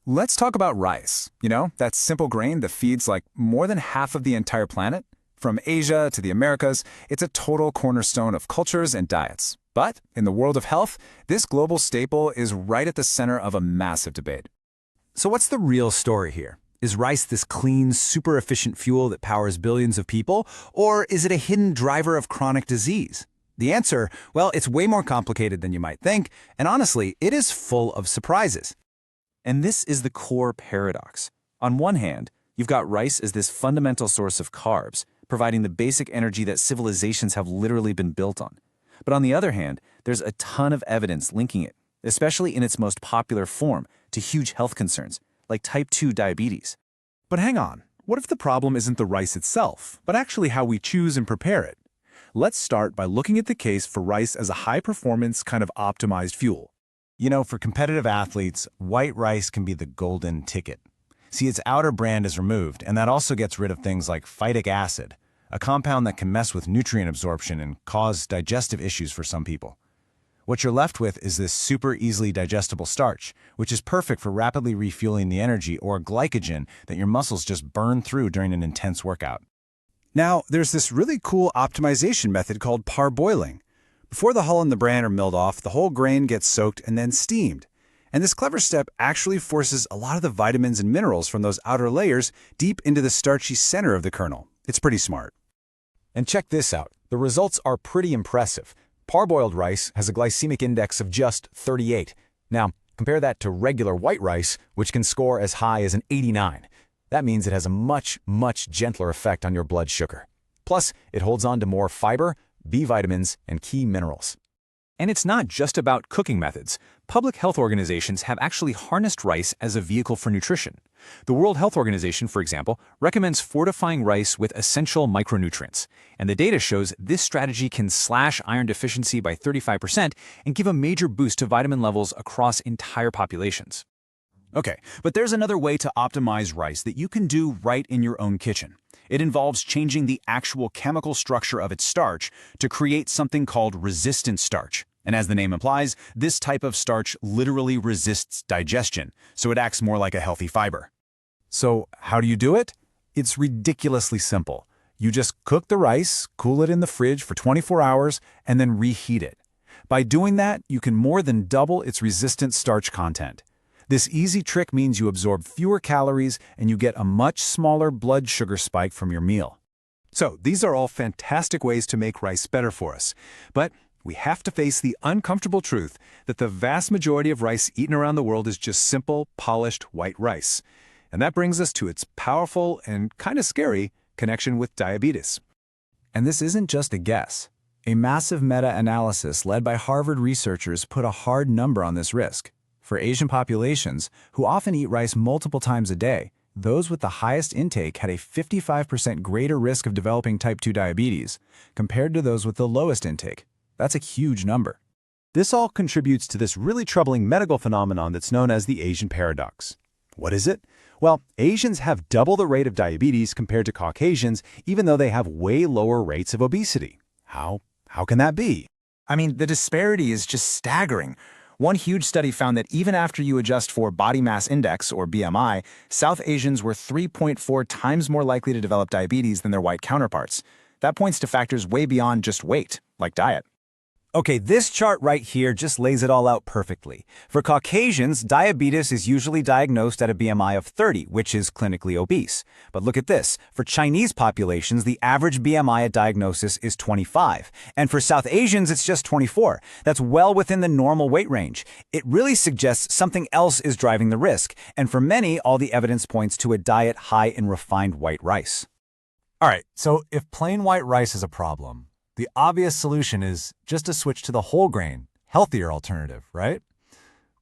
Let's talk about rice. You know, that simple grain that feeds like more than half of the entire planet? From Asia to the Americas, it's a total cornerstone of cultures and diets. But in the world of health, this global staple is right at the center of a massive debate. So what's the real story here? Is rice this clean, super efficient fuel that powers billions of people, or is it a hidden driver of chronic disease? The answer, well, it's way more complicated than you might think, and honestly, it is full of surprises. And this is the core paradox. On one hand, you've got rice as this fundamental source of carbs, providing the basic energy that civilizations have literally been built on. But on the other hand, there's a ton of evidence linking it, especially in its most popular form, to huge health concerns, like type 2 diabetes. But hang on, what if the problem isn't the rice itself, but actually how we choose and prepare it? Let's start by looking at the case for rice as a high-performance kind of optimized fuel. You know, for competitive athletes, white rice can be the golden ticket. See, its outer bran is removed, and that also gets rid of things like phytic acid, a compound that can mess with nutrient absorption and cause digestive issues for some people. What you're left with is this super easily digestible starch, which is perfect for rapidly refueling the energy or glycogen that your muscles just burn through during an intense workout. Now, there's this really cool optimization method called parboiling. Before the hull and the bran are milled off, the whole grain gets soaked and then steamed. And this clever step actually forces a lot of the vitamins and minerals from those outer layers deep into the starchy center of the kernel. It's pretty smart. And check this out. The results are pretty impressive. Parboiled rice has a glycemic index of just 38. Now, compare that to regular white rice, which can score as high as an 89. That means it has a much, much gentler effect on your blood sugar. Plus, it holds on to more fiber, B vitamins, and key minerals. And it's not just about cooking methods. Public health organizations have actually harnessed rice as a vehicle for nutrition. The World Health Organization, for example, recommends fortifying rice with essential micronutrients. And the data shows this strategy can slash iron deficiency by 35% and give a major boost to vitamin levels across entire populations. Okay, but there's another way to optimize rice that you can do right in your own kitchen. It involves changing the actual chemical structure of its starch to create something called resistant starch. And as the name implies, this type of starch literally resists digestion, so it acts more like a healthy fiber. So how do you do it? It's ridiculously simple. You just cook the rice, cool it in the fridge for 24 hours, and then reheat it. By doing that, you can more than double its resistant starch content. This easy trick means you absorb fewer calories and you get a much smaller blood sugar spike from your meal. So these are all fantastic ways to make rice better for us. But we have to face the uncomfortable truth that the vast majority of rice eaten around the world is just simple, polished white rice. And that brings us to its powerful and kind of scary connection with diabetes. And this isn't just a guess. A massive meta-analysis led by Harvard researchers put a hard number on this risk. For Asian populations, who often eat rice multiple times a day, those with the highest intake had a 55% greater risk of developing type 2 diabetes compared to those with the lowest intake. That's a huge number. This all contributes to this really troubling medical phenomenon that's known as the Asian paradox. What is it? Well, Asians have double the rate of diabetes compared to Caucasians, even though they have way lower rates of obesity. How can that be? I mean, the disparity is just staggering. One huge study found that even after you adjust for body mass index, or BMI, South Asians were 3.4 times more likely to develop diabetes than their white counterparts. That points to factors way beyond just weight, like diet. Okay, this chart right here just lays it all out perfectly. For Caucasians, diabetes is usually diagnosed at a BMI of 30, which is clinically obese. But look at this. For Chinese populations, the average BMI at diagnosis is 25. And for South Asians, it's just 24. That's well within the normal weight range. It really suggests something else is driving the risk. And for many, all the evidence points to a diet high in refined white rice. All right, so if plain white rice is a problem, the obvious solution is just to switch to the whole grain, healthier alternative, right?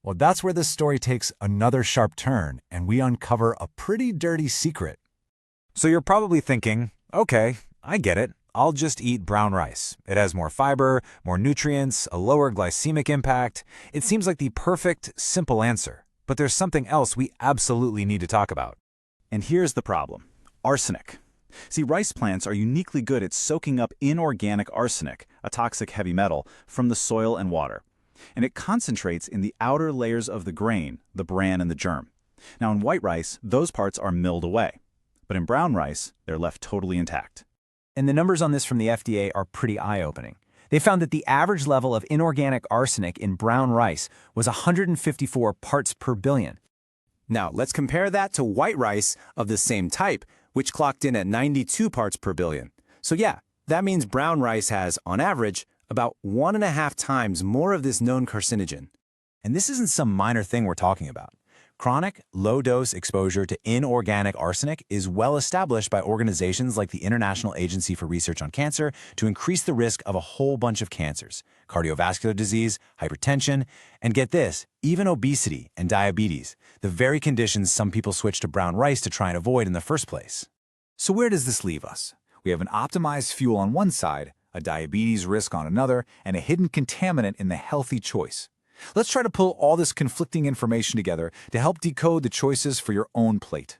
Well, that's where this story takes another sharp turn, and we uncover a pretty dirty secret. So you're probably thinking, okay, I get it. I'll just eat brown rice. It has more fiber, more nutrients, a lower glycemic impact. It seems like the perfect, simple answer. But there's something else we absolutely need to talk about. And here's the problem: arsenic. See, rice plants are uniquely good at soaking up inorganic arsenic, a toxic heavy metal, from the soil and water. And it concentrates in the outer layers of the grain, the bran and the germ. Now in white rice, those parts are milled away. But in brown rice, they're left totally intact. And the numbers on this from the FDA are pretty eye-opening. They found that the average level of inorganic arsenic in brown rice was 154 parts per billion. Now, let's compare that to white rice of the same type, which clocked in at 92 parts per billion. So yeah, that means brown rice has, on average, about 1.5 times more of this known carcinogen. And this isn't some minor thing we're talking about. Chronic, low-dose exposure to inorganic arsenic is well established by organizations like the International Agency for Research on Cancer to increase the risk of a whole bunch of cancers, cardiovascular disease, hypertension, and get this, even obesity and diabetes, the very conditions some people switch to brown rice to try and avoid in the first place. So where does this leave us? We have an optimized fuel on one side, a diabetes risk on another, and a hidden contaminant in the healthy choice. Let's try to pull all this conflicting information together to help decode the choices for your own plate.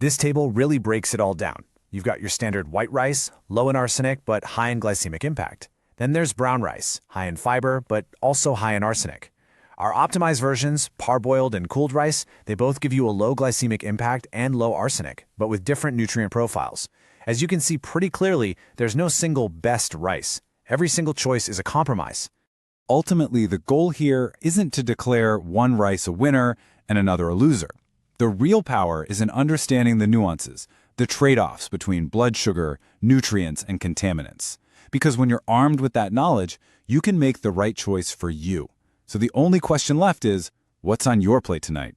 This table really breaks it all down. You've got your standard white rice, low in arsenic but high in glycemic impact. Then there's brown rice, high in fiber but also high in arsenic. Our optimized versions, parboiled and cooled rice, they both give you a low glycemic impact and low arsenic, but with different nutrient profiles. As you can see pretty clearly, there's no single best rice. Every single choice is a compromise. Ultimately, the goal here isn't to declare one rice a winner and another a loser. The real power is in understanding the nuances, the trade-offs between blood sugar, nutrients, and contaminants. Because when you're armed with that knowledge, you can make the right choice for you. So the only question left is, what's on your plate tonight?